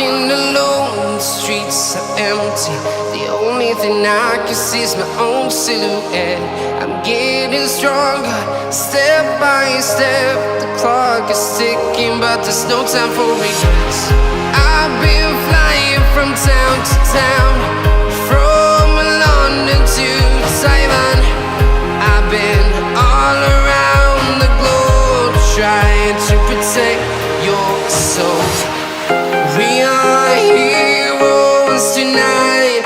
Walking alone, the streets are empty. The only thing I can see is my own silhouette. I'm getting stronger, step by step. The clock is ticking, but there's no time for regrets. I've been flying from town to town, from London to Taiwan. I've been all around the globe, trying to protect your soul. We are heroes tonight.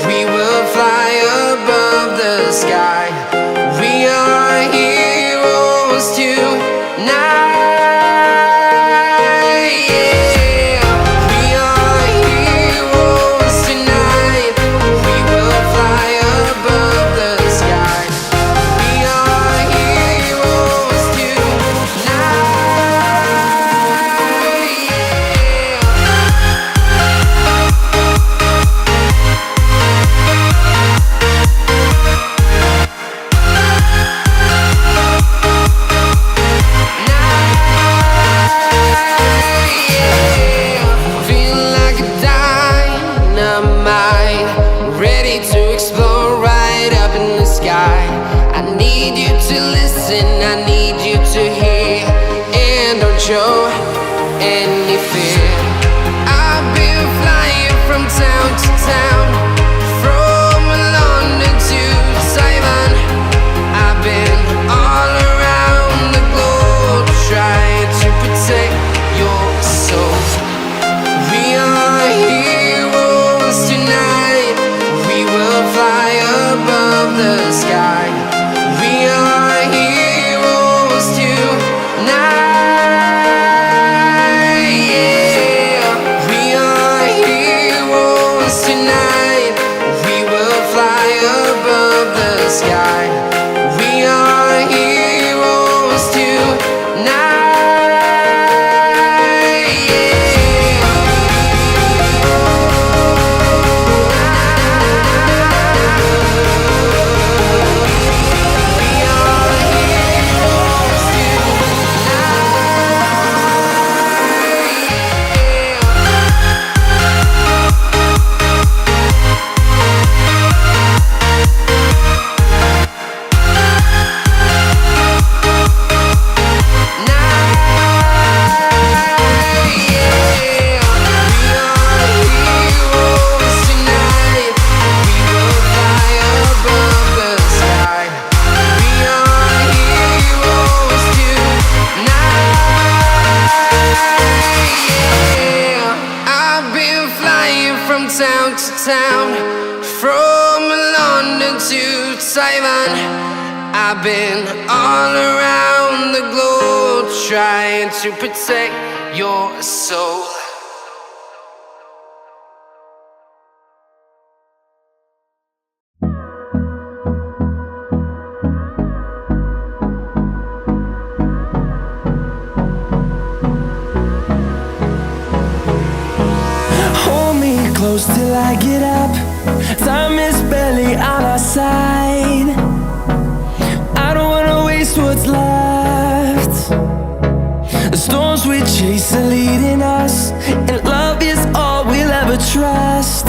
We will fly above the sky. We are heroes tonight. Yeah. We are heroes tonight. We will fly above the sky. We are heroes tonight. I need you to listen, I need you to hear, and don't show any fear. I've been flying from town to town, from London to Taiwan. I've been all around the globe, trying to protect your soul. We are heroes tonight. We will fly above the sky. We are heroes tonight. Yeah. We are heroes tonight. We will fly above the sky. We are heroes tonight. Town to town, from London to Taiwan. I've been all around the globe, trying to protect your soul. Close till I get up. Time is barely on our side. I don't wanna waste what's left. The storms we chase are leading us, and love is all we'll ever trust.